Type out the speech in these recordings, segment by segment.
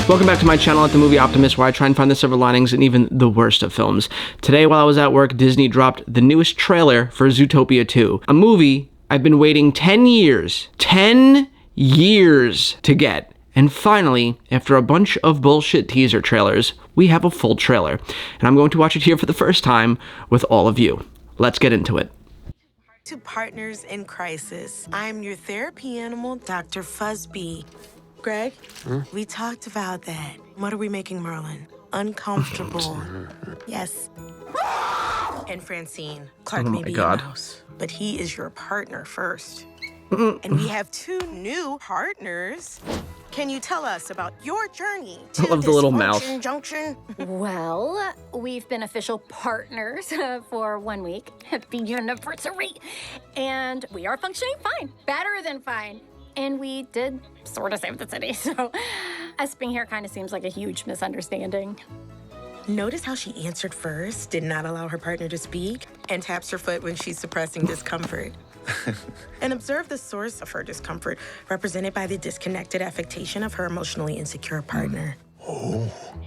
Welcome back to my channel at The Movie Optimist, where I try and find the silver linings in even the worst of films. Today, while I was at work, Disney dropped the newest trailer for Zootopia 2, a movie I've been waiting 10 years to get. And finally, after a bunch of bullshit teaser trailers, we have a full trailer. And I'm going to watch it here for the first time with all of you. Let's get into it. To Partners in Crisis. I'm your therapy animal, Dr. Fuzzbee. Greg, we talked about that. What are we making Merlin? Uncomfortable. Yes. And Francine, Clark may be a mouse, but he is your partner first. And we have 2 new partners. Can you tell us about your journey to I love the little mouth. Junction? Well, we've been official partners for 1 week. Happy anniversary. And we are functioning fine. Better than fine. And we did sort of save the city, so us being here kind of seems like a huge misunderstanding. Notice how she answered first, did not allow her partner to speak, and taps her foot when she's suppressing discomfort. And observe the source of her discomfort, represented by the disconnected affectation of her emotionally insecure partner.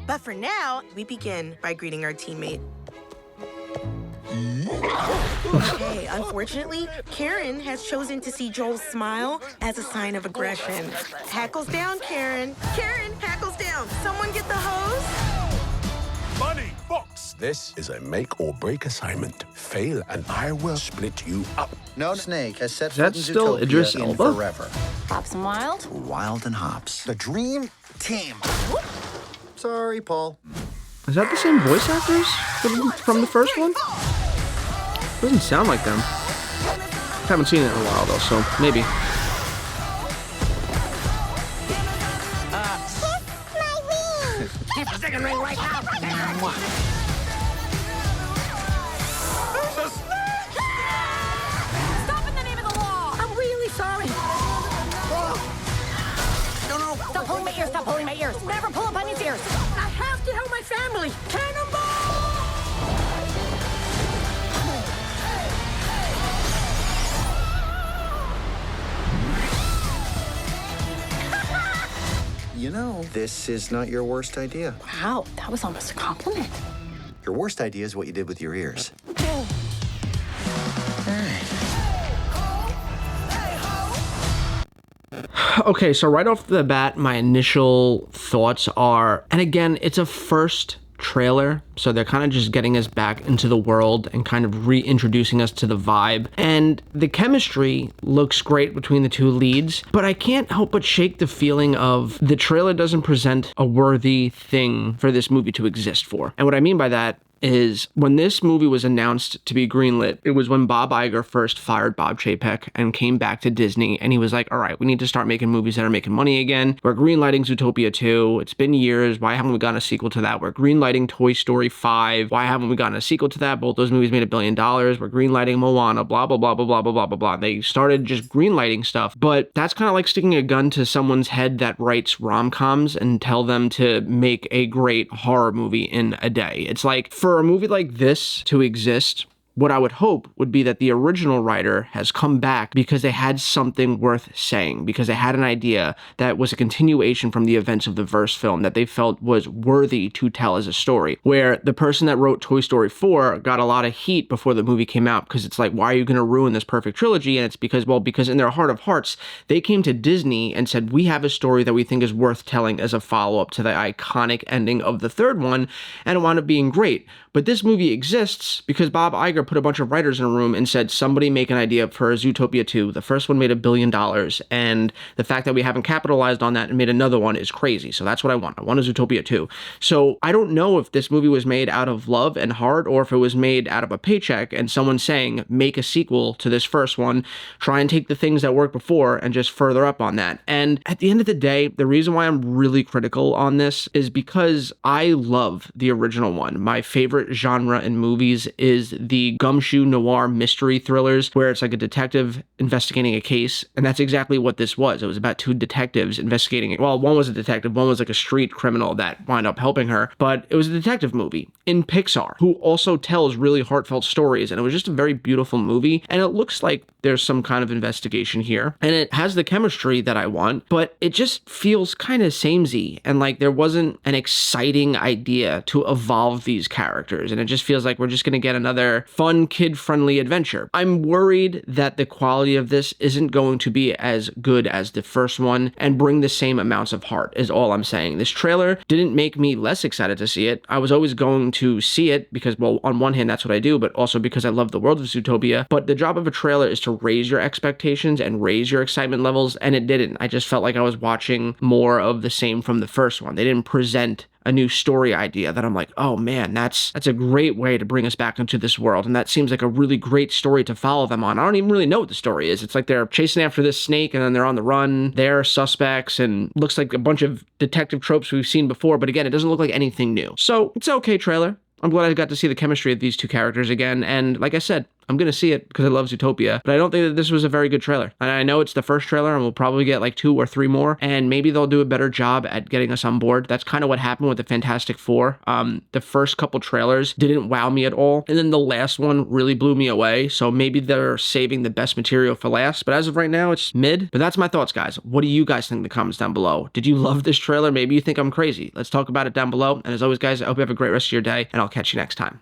But for now, we begin by greeting our teammate. Okay, unfortunately, Karen has chosen to see Joel's smile as a sign of aggression. Hackles down, Karen. Karen, hackles down. Someone get the hose. Bunny, Fox. This is a make or break assignment. Fail and I will split you up. No snake has set Is that foot in still Zootopia Idris in Elba? forever. Hops and Wild? Wild and Hops. The dream team. Sorry, Paul. Is that the same voice actors from the first one? Doesn't sound like them. Haven't seen it in a while though, so maybe. Keep the second ring right now. Stop in the name of the law! I'm really sorry. No. Stop pulling my ears, stop pulling my ears. Never pull up on his ears. I have to help my family. Cannonball! You know, this is not your worst idea. Wow, that was almost a compliment. Your worst idea is what you did with your ears. Okay, so right off the bat, my initial thoughts are, and again, it's a first trailer, so they're kind of just getting us back into the world and kind of reintroducing us to the vibe. And the chemistry looks great between the 2 leads, but I can't help but shake the feeling of the trailer doesn't present a worthy thing for this movie to exist for. And what I mean by that is when this movie was announced to be greenlit, it was when Bob Iger first fired Bob Chapek and came back to Disney, and he was like, all right, we need to start making movies that are making money again. We're greenlighting Zootopia 2. It's been years. Why haven't we gotten a sequel to that? We're greenlighting Toy Story 5. Why haven't we gotten a sequel to that? Both those movies made $1 billion. We're greenlighting Moana, blah, blah, blah, blah, blah, blah, blah, blah, blah. They started just greenlighting stuff, but that's kind of like sticking a gun to someone's head that writes rom-coms and tell them to make a great horror movie in a day. It's like, for a movie like this to exist, what I would hope would be that the original writer has come back because they had something worth saying, because they had an idea that was a continuation from the events of the verse film that they felt was worthy to tell as a story. Where the person that wrote Toy Story 4 got a lot of heat before the movie came out because it's like, why are you going to ruin this perfect trilogy? And it's because, well, because in their heart of hearts, they came to Disney and said, we have a story that we think is worth telling as a follow-up to the iconic ending of the third one, and it wound up being great. But this movie exists because Bob Iger put a bunch of writers in a room and said, somebody make an idea for Zootopia 2. The first one made $1 billion, and the fact that we haven't capitalized on that and made another one is crazy. So that's what I want. I want a Zootopia 2. So I don't know if this movie was made out of love and heart, or if it was made out of a paycheck and someone saying, make a sequel to this first one, try and take the things that worked before and just further up on that. And at the end of the day, the reason why I'm really critical on this is because I love the original one. My favorite genre in movies is the gumshoe noir mystery thrillers where it's like a detective investigating a case. And that's exactly what this was. It was about two detectives investigating it. Well, one was a detective, one was like a street criminal that wound up helping her. But it was a detective movie in Pixar who also tells really heartfelt stories. And it was just a very beautiful movie. And it looks like there's some kind of investigation here. And it has the chemistry that I want, but it just feels kind of samey. And like there wasn't an exciting idea to evolve these characters. And it just feels like we're just going to get another fun, kid-friendly adventure. I'm worried that the quality of this isn't going to be as good as the first one and bring the same amounts of heart, is all I'm saying. This trailer didn't make me less excited to see it. I was always going to see it because, well, on one hand, that's what I do, but also because I love the world of Zootopia. But the job of a trailer is to raise your expectations and raise your excitement levels, and it didn't. I just felt like I was watching more of the same from the first one. They didn't present a new story idea that I'm like, oh man, that's a great way to bring us back into this world. And that seems like a really great story to follow them on. I don't even really know what the story is. It's like they're chasing after this snake and then they're on the run. They're suspects and looks like a bunch of detective tropes we've seen before. But again, it doesn't look like anything new. So it's an okay trailer. I'm glad I got to see the chemistry of these two characters again. And like I said, I'm going to see it because I love Zootopia, but I don't think that this was a very good trailer. And I know it's the first trailer and we'll probably get like 2 or 3 more, and maybe they'll do a better job at getting us on board. That's kind of what happened with the Fantastic Four. The first couple trailers didn't wow me at all, and then the last one really blew me away, so maybe they're saving the best material for last, but as of right now, it's mid. But that's my thoughts, guys. What do you guys think in the comments down below? Did you love this trailer? Maybe you think I'm crazy. Let's talk about it down below, and as always, guys, I hope you have a great rest of your day, and I'll catch you next time.